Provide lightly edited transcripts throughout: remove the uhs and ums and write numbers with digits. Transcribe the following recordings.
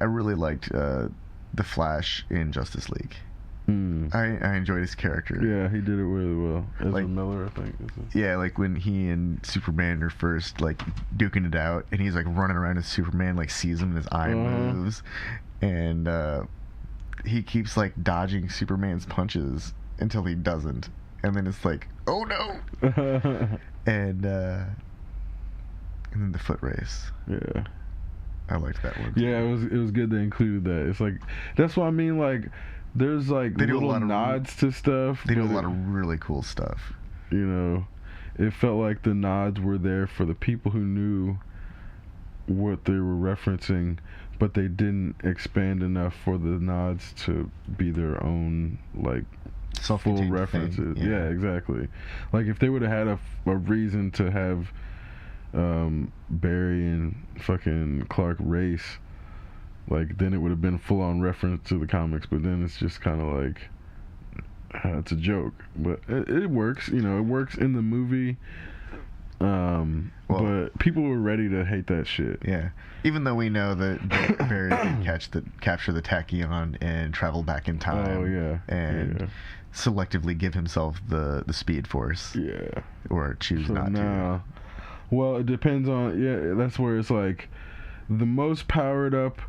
I really liked the Flash in Justice League. I enjoyed his character. Yeah, he did it really well. Ezra Like- Miller, I think. Yeah, like when he and Superman are first like duking it out, and he's like running around, and Superman like sees him, and his eye moves, and he keeps like dodging Superman's punches until he doesn't, and then it's like, oh no, and then the foot race. Yeah. I liked that one. Yeah, it was good they included that. It's like, that's what I mean, like, there's like They do a little lot of nods to stuff. They do a but lot of really cool stuff. You know, it felt like the nods were there for the people who knew what they were referencing, but they didn't expand enough for the nods to be their own, like, full Self-contained references. thing, Yeah, exactly. Like, if they would have had a reason to have Barry and fucking Clark race, like, then it would have been full-on reference to the comics, but then it's just kind of like, it's a joke. But it works, you know, it works in the movie. But people were ready to hate that shit. Yeah, even though we know that Barry can capture the tachyon and travel back in time. Oh yeah, and selectively give himself the speed force. Yeah, or choose not to. Well, it depends on. Yeah, that's where it's like the most powered up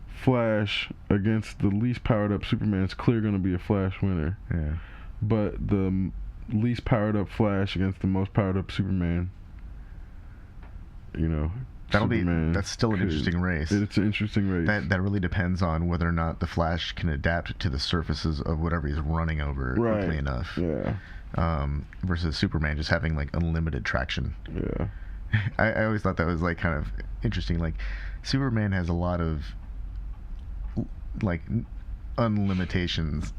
Flash against the least powered up Superman is clear going to be a Flash winner. Yeah, but the least powered up Flash against the most powered up Superman, you know, that's still an interesting race. It's an interesting race. That really depends on whether or not the Flash can adapt to the surfaces of whatever he's running over quickly enough. Yeah. Versus Superman just having like unlimited traction. Yeah. I always thought that was like kind of interesting. Like Superman has a lot of like unlimitations.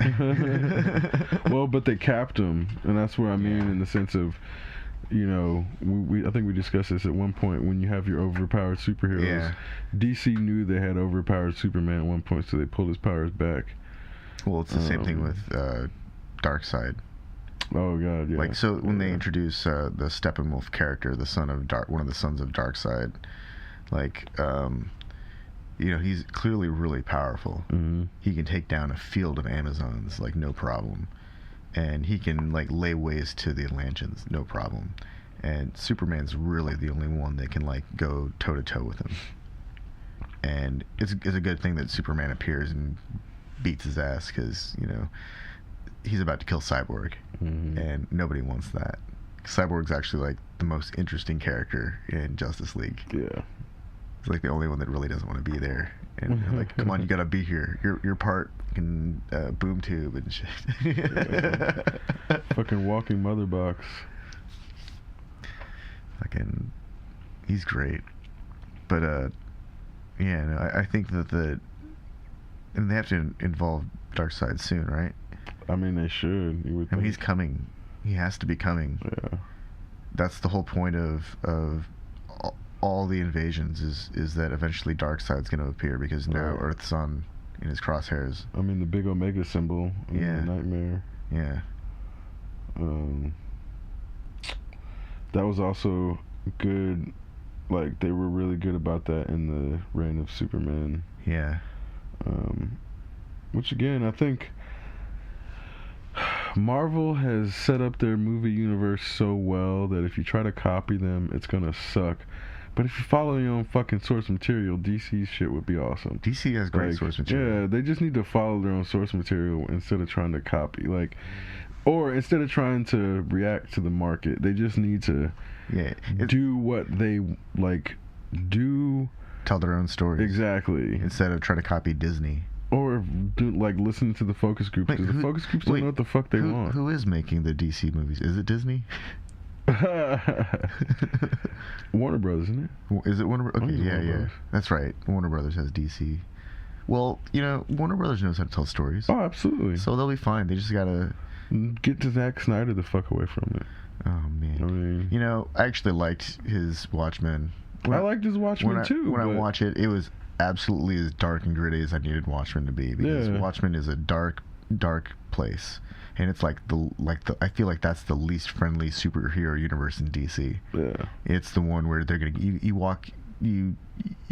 Well, but they capped him, and that's what I mean in the sense of, you know, I think we discussed this at one point. When you have your overpowered superheroes, DC knew they had overpowered Superman at one point, so they pulled his powers back. Well, it's the same thing with Darkseid. Oh god, yeah. Like, so when they introduce the Steppenwolf character, one of the sons of Darkseid, like, you know, he's clearly really powerful. Mm-hmm. He can take down a field of Amazons like no problem, and he can like lay waste to the Atlanteans no problem. And Superman's really the only one that can like go toe to toe with him. And it's a good thing that Superman appears and beats his ass, because you know he's about to kill Cyborg, and nobody wants that. Cyborg's actually like the most interesting character in Justice League. Yeah. He's like the only one that really doesn't want to be there, and they're like, come on, you gotta be here. You're part fucking boom tube and shit. Fucking walking mother box. Fucking, he's great. But yeah, no, I think that and they have to involve Darkseid soon, right? I mean, they should. You would. I mean, he's coming. He has to be coming. Yeah. That's the whole point of all the invasions is that eventually Darkseid's going to appear, because now Earth's in his crosshairs. I mean, the big Omega symbol. Yeah. The Nightmare. Yeah. That was also good. Like, they were really good about that in the Reign of Superman. Yeah. Which again, I think Marvel has set up their movie universe so well that if you try to copy them, it's gonna suck. But if you follow your own fucking source material, DC's shit would be awesome. DC has great source material. Yeah, they just need to follow their own source material instead of trying to copy. Like, or instead of trying to react to the market, they just need to do what they like. Tell their own stories. Exactly. Instead of trying to copy Disney. Or like listen to the focus groups, because the focus groups don't know what the fuck they want. Who is making the DC movies? Is it Disney? Warner Brothers, isn't it? Is it Warner? Okay, Warner Brothers. That's right. Warner Brothers has DC. Well, you know, Warner Brothers knows how to tell stories. Oh, absolutely. So they'll be fine. They just gotta get to Zack Snyder the fuck away from it. Oh man. I mean, you know, I actually liked his Watchmen. I liked his Watchmen too. When I watch it, it was absolutely as dark and gritty as I needed Watchmen to be, because Watchmen is a dark place, and it's like the I feel like that's the least friendly superhero universe in DC. Yeah, it's the one where they're gonna you're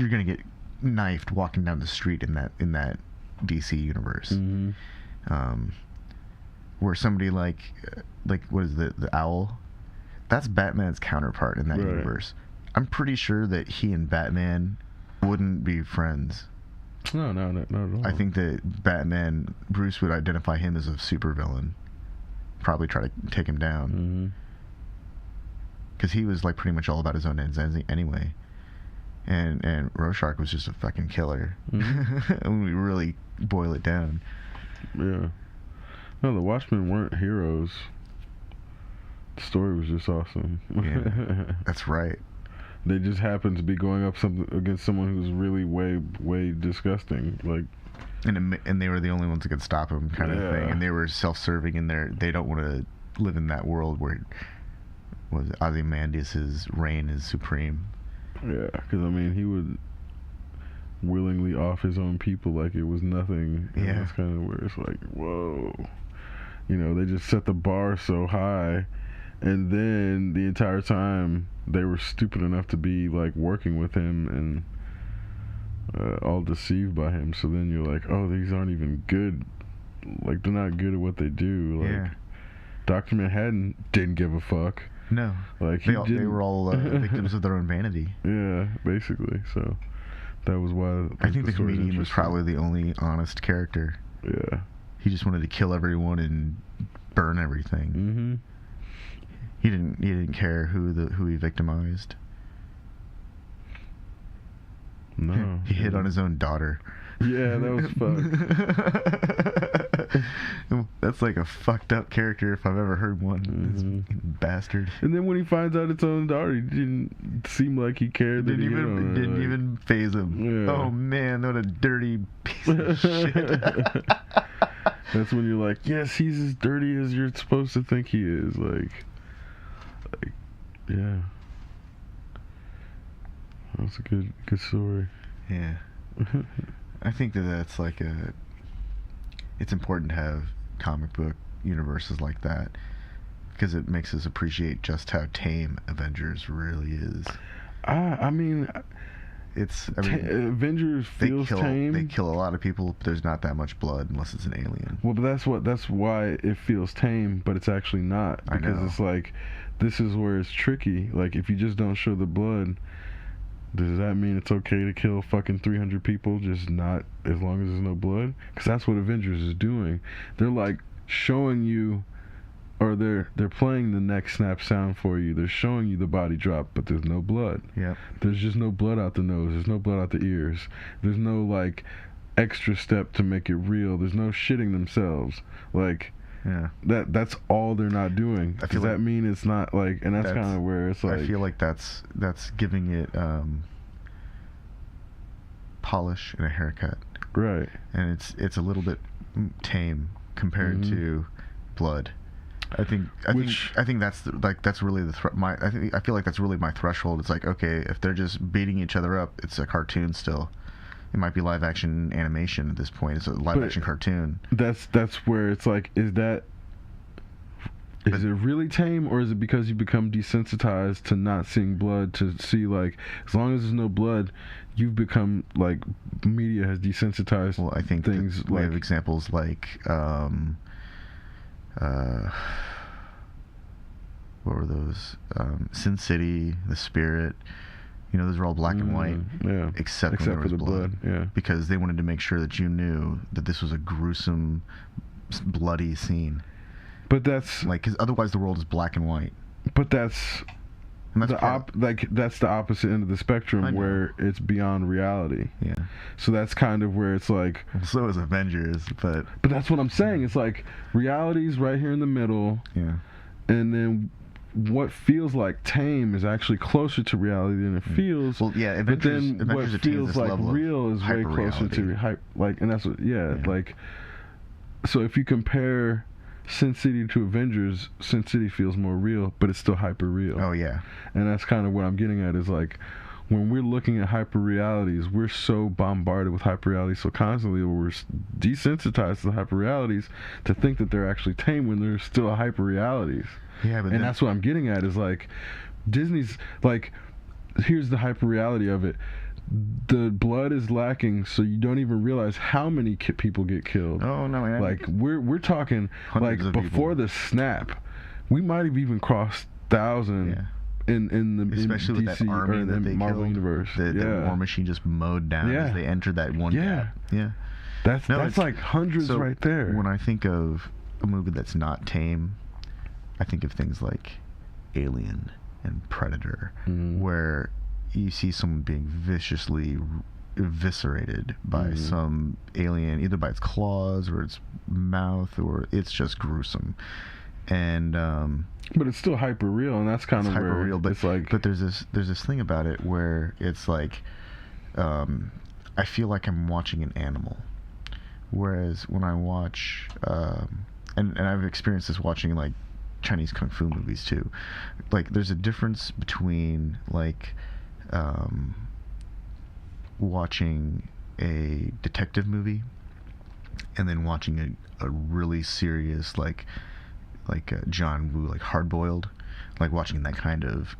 gonna get knifed walking down the street in that DC universe. Where somebody like what is the owl? That's Batman's counterpart in that universe. I'm pretty sure that he and Batman wouldn't be friends. No, not at all. I think that Bruce would identify him as a supervillain. Probably try to take him down. Because he was like pretty much all about his own ends anyway. And Rorschach was just a fucking killer. When we really boil it down. Yeah. No, the Watchmen weren't heroes. The story was just awesome. Yeah, that's right. They just happened to be going up against someone who's really way disgusting. Like, and they were the only ones that could stop him, kind of thing. And they were self-serving in there. They don't want to live in that world where Ozymandias's reign is supreme. Yeah, because I mean, he would willingly off his own people like it was nothing. And that's kind of where it's like, whoa. You know, they just set the bar so high, and then the entire time they were stupid enough to be like working with him and all deceived by him. So then you're like, oh, these aren't even good. Like, they're not good at what they do. Like, Dr. Manhattan didn't give a fuck. No, like they were all victims of their own vanity. Yeah, basically. So that was why I think the comedian was probably the only honest character. Yeah, he just wanted to kill everyone and burn everything. He didn't care who he victimized. No, he hit on his own daughter. Yeah, that was fucked. That's like a fucked up character if I've ever heard one. This bastard. And then when he finds out it's own daughter, he didn't seem like he cared. Didn't even faze him. Yeah. Oh man, what a dirty piece of shit. That's when you're like, yes, he's as dirty as you're supposed to think he is. Like yeah. That's a good story. Yeah. I think that's like it's important to have comic book universes like that because it makes us appreciate just how tame Avengers really is. I mean, Avengers feels tame. They kill a lot of people, but there's not that much blood unless it's an alien. Well, but that's why it feels tame, but it's actually not, because it's like, this is where it's tricky. Like, if you just don't show the blood, does that mean it's okay to kill fucking 300 people, just not as long as there's no blood? Because that's what Avengers is doing. They're like showing you, or they're playing the neck snap sound for you. They're showing you the body drop, but there's no blood. Yeah. There's just no blood out the nose. There's no blood out the ears. There's no like extra step to make it real. There's no shitting themselves. Like, yeah, that's all they're not doing. Does that mean it's not like? And that's kind of where it's like. I feel like that's giving it polish and a haircut. Right. And it's a little bit tame compared to blood. I think that's really I feel like that's really my threshold. It's like, okay, if they're just beating each other up, it's a cartoon still. It might be live action animation at this point. It's a live action cartoon. That's where it's like, is it really tame, or is it because you become desensitized to not seeing blood, to see like, as long as there's no blood, you've become like, media has desensitized. Well, I think things we have examples like what were those? Sin City, The Spirit. You know, those are all black and white, except when there was for the blood. Yeah, because they wanted to make sure that you knew that this was a gruesome, bloody scene. But that's like, because otherwise the world is black and white. But that's that's the opposite end of the spectrum, where it's beyond reality. Yeah. So that's kind of where it's like. Well, so is Avengers, but that's what I'm saying. It's like reality's right here in the middle. Yeah. And then what feels like tame is actually closer to reality than it feels. Well, yeah, Avengers, but then what feels like real is way closer to like, and that's what, like, so if you compare Sin City to Avengers, Sin City feels more real, but it's still hyper real. Oh yeah. And that's kind of what I'm getting at, is like, when we're looking at hyper realities, we're so bombarded with hyper realities so constantly, or we're desensitized to the hyper realities to think that they're actually tame when they're still hyper realities. Yeah, but and that's what I'm getting at, is like, Disney's like, here's the hyper reality of it. the blood is lacking, so you don't even realize how many people get killed. Oh no, man. Like we're talking hundreds like of before people. the snap, we might have even crossed 1,000. Yeah. In the especially in with DC that army or that in they Marvel killed, universe. the War Machine just mowed down as they entered that one gap. Yeah, that's like hundreds right there. When I think of a movie that's not tame, I think of things like Alien and Predator, where you see someone being viciously eviscerated by some alien, either by its claws or its mouth, or it's just gruesome. And but it's still hyper real, and that's kind of where hyper real. But it's like, but there's this thing about it where it's like, I feel like I'm watching an animal, whereas when I watch, and I've experienced this watching like Chinese kung fu movies too. Like there's a difference between like watching a detective movie and then watching a really serious like John Woo, like Hard Boiled, like watching that kind of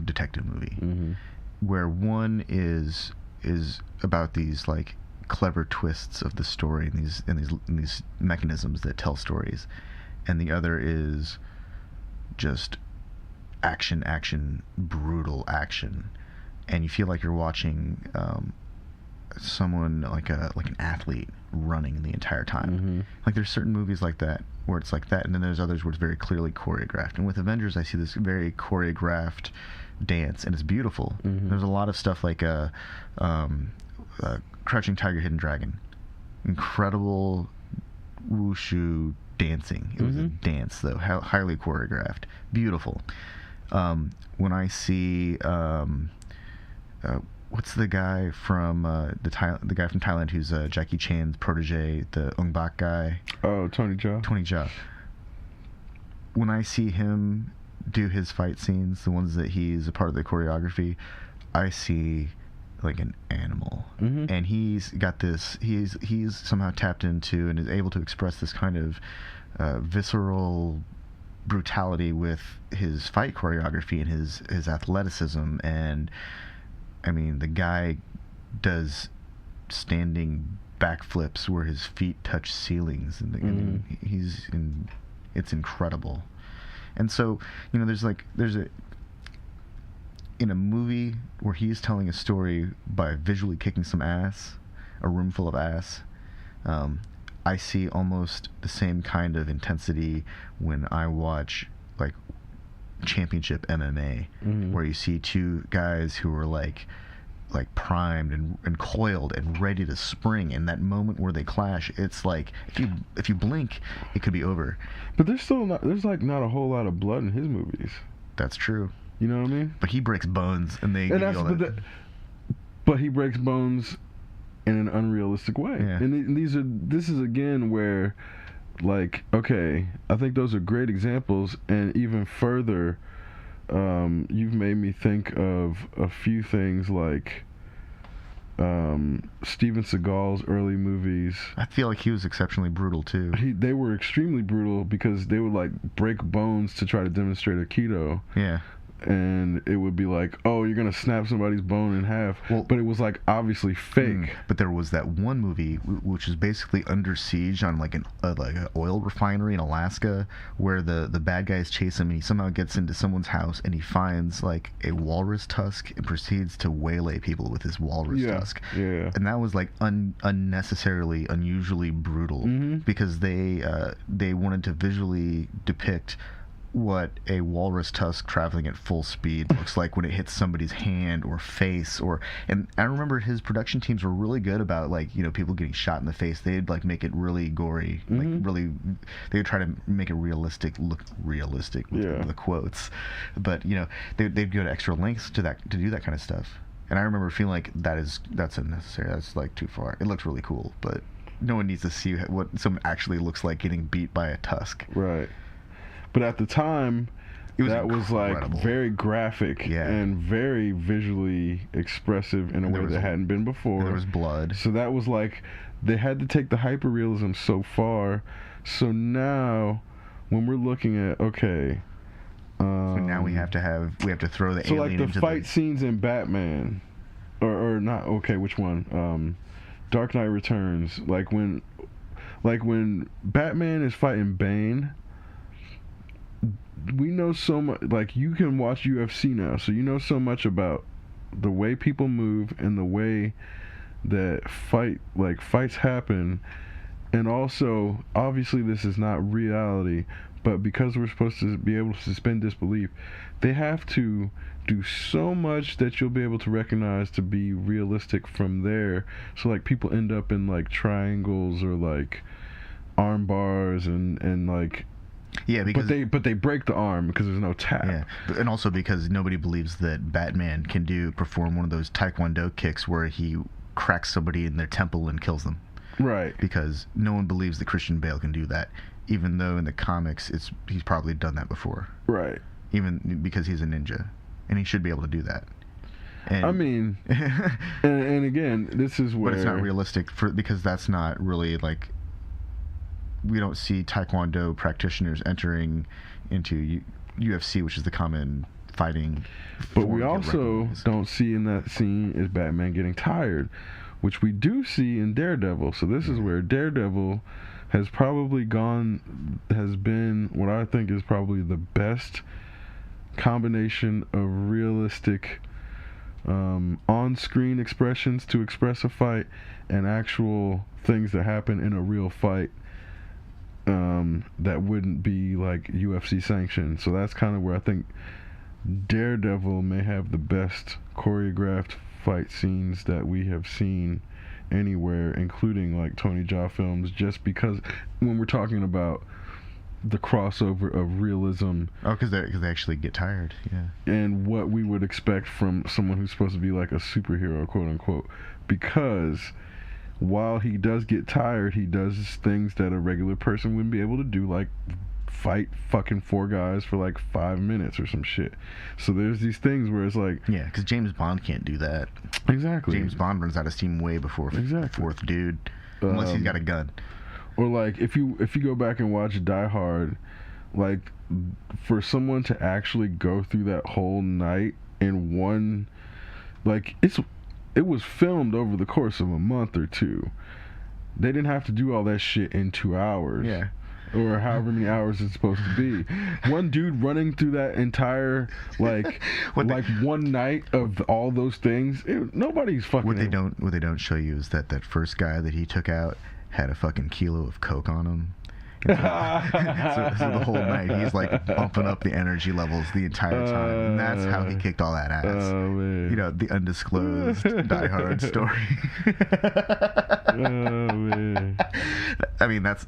detective movie, where one is about these like clever twists of the story and these mechanisms that tell stories, and the other is just action, brutal action, and you feel like you're watching someone like an athlete running the entire time. Like there's certain movies like that where it's like that, and then there's others where it's very clearly choreographed. And with Avengers, I see this very choreographed dance, and it's beautiful. There's a lot of stuff like Crouching Tiger, Hidden Dragon, incredible wushu dancing. It was a dance though, highly choreographed, beautiful. When I see what's the guy from the guy from Thailand who's Jackie Chan's protege, the Ong Bak guy? Oh, Tony Jaa. When I see him do his fight scenes, the ones that he's a part of the choreography, I see like an animal, and he's got this. He's somehow tapped into and is able to express this kind of visceral brutality with his fight choreography and his athleticism. And I mean, the guy does standing backflips where his feet touch ceilings, and it's incredible. And so, you know, there's in a movie where he's telling a story by visually kicking some ass, a room full of ass, I see almost the same kind of intensity when I watch like championship MMA, where you see two guys who are like primed and coiled and ready to spring, and that moment where they clash, it's like if you blink, it could be over. But there's not a whole lot of blood in his movies. That's true. You know what I mean? But he breaks bones, and but he breaks bones in an unrealistic way. Yeah. And this is again where, like, okay, I think those are great examples, and even further, you've made me think of a few things like Steven Seagal's early movies. I feel like he was exceptionally brutal too. They were extremely brutal because they would like break bones to try to demonstrate Aikido. Yeah. And it would be like, oh, you're gonna snap somebody's bone in half, but it was like obviously fake. But there was that one movie which is basically under siege on like an oil refinery in Alaska, where the bad guys chase him, and he somehow gets into someone's house and he finds like a walrus tusk and proceeds to waylay people with his walrus tusk. Yeah. And that was like unnecessarily, unusually brutal, because they wanted to visually depict what a walrus tusk traveling at full speed looks like when it hits somebody's hand or face. And I remember his production teams were really good about, like, you know, people getting shot in the face. They'd like make it really gory, like really, they would try to make it look realistic with the quotes, but you know, they'd go to extra lengths to do that kind of stuff. And I remember feeling like that's unnecessary. That's like too far. It looked really cool, but no one needs to see what someone actually looks like getting beat by a tusk. Right. But at the time, that was like very graphic and very visually expressive in a way that hadn't been before. There was blood. So that was like, they had to take the hyperrealism so far. So now, when we're looking at, okay. So now we have to throw the alien into the fight scenes in Batman. or not. Okay, which one? Dark Knight Returns. Like when Batman is fighting Bane. We know so much. Like, you can watch UFC now, so you know so much about the way people move and the way that fights happen. And also, obviously, this is not reality, but because we're supposed to be able to suspend disbelief, they have to do so much that you'll be able to recognize to be realistic from there. So, like, people end up in, like, triangles or, like, arm bars and like... Yeah, because but they break the arm because there's no tap. Yeah, and also because nobody believes that Batman can perform one of those Taekwondo kicks where he cracks somebody in their temple and kills them. Right. Because no one believes that Christian Bale can do that, even though in the comics he's probably done that before. Right. Even because he's a ninja, and he should be able to do that. And, I mean, and again, this is where... But it's not realistic because that's not really like... We don't see Taekwondo practitioners entering into UFC, which is the common fighting. But we also don't see in that scene is Batman getting tired, which we do see in Daredevil. So this is where Daredevil has been what I think is probably the best combination of realistic on-screen expressions to express a fight and actual things that happen in a real fight. That wouldn't be like UFC sanctioned. So that's kind of where I think Daredevil may have the best choreographed fight scenes that we have seen anywhere, including like Tony Jaa films, just because when we're talking about the crossover of realism. Oh, because they actually get tired, yeah. And what we would expect from someone who's supposed to be like a superhero, quote unquote, because while he does get tired, he does things that a regular person wouldn't be able to do, like fight fucking 4 guys for like 5 minutes or some shit. So there's these things where it's like... Yeah, because James Bond can't do that. Exactly. James Bond runs out of steam way before the fourth dude, unless he's got a gun. Or like, if you go back and watch Die Hard, like, for someone to actually go through that whole night in one... Like, it was filmed over the course of a month or two. They didn't have to do all that shit in 2 hours. Yeah. Or however many hours it's supposed to be. One dude running through that entire, like, one night of all those things, nobody's fucking... What they don't show you is that first guy that he took out had a fucking kilo of coke on him. So the whole night he's like bumping up the energy levels the entire time, and that's how he kicked all that ass. Oh, man. You know, the undisclosed Die Hard story. Oh, man. I mean, that's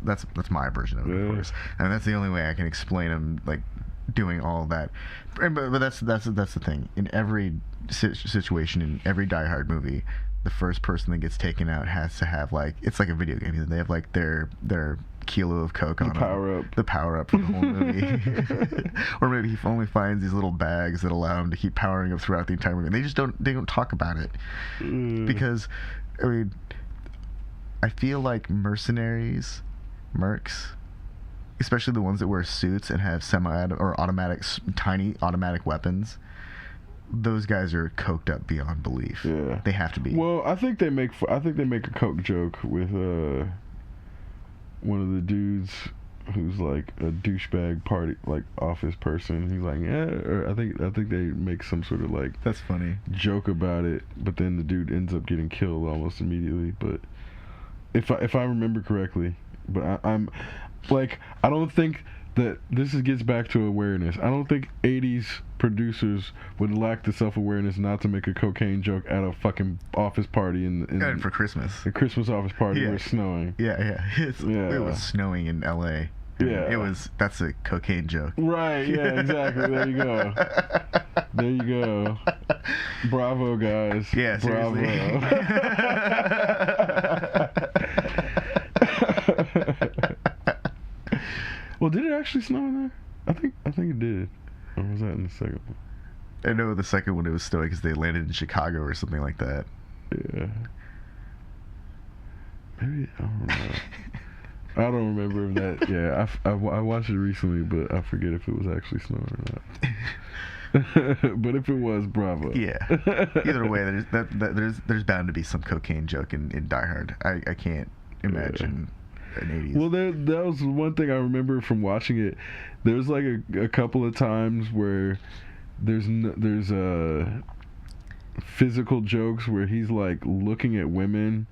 my version of it, of course. And that's the only way I can explain him, like, doing all that. But that's the thing. In every situation, in every Die Hard movie, the first person that gets taken out has to have, like, it's like a video game. They have like their kilo of coke on them. The power up for the whole movie. Or maybe he only finds these little bags that allow him to keep powering up throughout the entire movie. And they don't talk about it. Because, I mean, I feel like mercs, especially the ones that wear suits and have tiny automatic weapons, those guys are coked up beyond belief. Yeah. They have to be. Well, I think they make a coke joke with one of the dudes who's like a douchebag party, like, office person. He's like, yeah, or I think they make some sort of, like, that's funny, joke about it, but then the dude ends up getting killed almost immediately. But if I remember correctly, but I'm like, I don't think that this gets back to awareness. I don't think 80s producers would lack the self-awareness not to make a cocaine joke at a fucking office party and for Christmas. A Christmas office party where it's snowing. Yeah. It was snowing in LA. Yeah. That's a cocaine joke. Right, yeah, exactly. There you go. Bravo, guys. Yeah, seriously. Bravo. Well, did it actually snow in there? I think it did. Or was that in the second one? I know the second one it was snowing because they landed in Chicago or something like that. Yeah. Maybe, I don't know. I don't remember if that. Yeah, I watched it recently, but I forget if it was actually snowing or not. But if it was, bravo. Yeah. Either way, there's bound to be some cocaine joke in Die Hard. I can't imagine an 80s. Well, that was one thing I remember from watching it. There's like a couple of times where there's physical jokes where he's like looking at women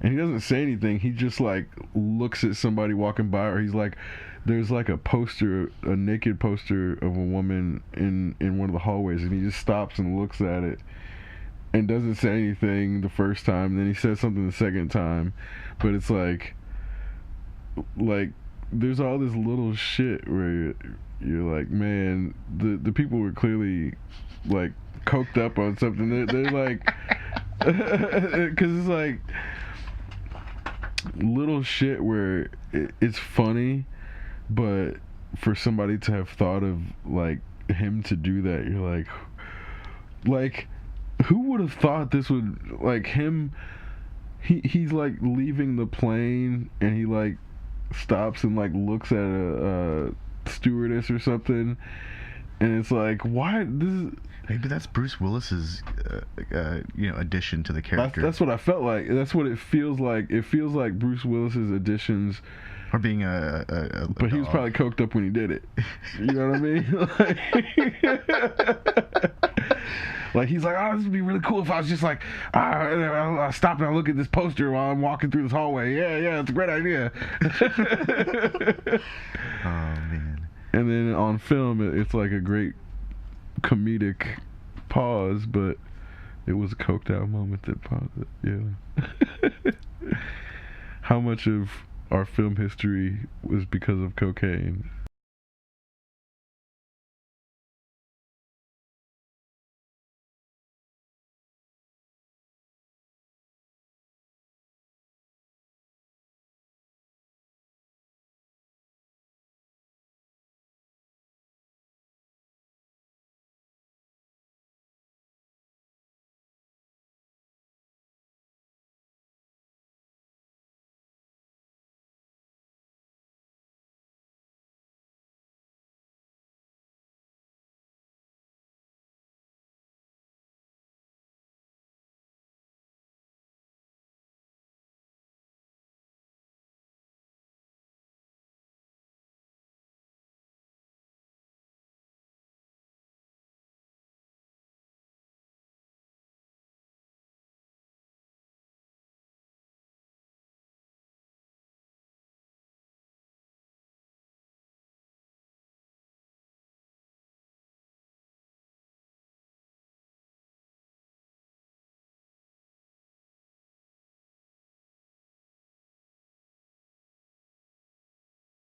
and he doesn't say anything. He just like looks at somebody walking by, or he's like, there's like a naked poster of a woman in one of the hallways, and he just stops and looks at it and doesn't say anything the first time. Then he says something the second time, but it's like there's all this little shit where you're like, man, the people were clearly like coked up on something. They're like, because it's like little shit where it's funny, but for somebody to have thought of like him to do that, you're like who would have thought this would, like, him, he's like leaving the plane and he like stops and like looks at a stewardess or something, and it's like, why this is, maybe that's Bruce Willis's addition to the character. That's what I felt like. That's what it feels like. It feels like Bruce Willis's additions or being but he was probably coked up when he did it. You know what I mean? Like he's like, oh, this would be really cool if I was just like, I stop and I look at this poster while I'm walking through this hallway. Yeah, it's a great idea. Oh man. And then on film, it's like a great comedic pause, but it was a coked out moment that paused it. Yeah. How much of our film history was because of cocaine?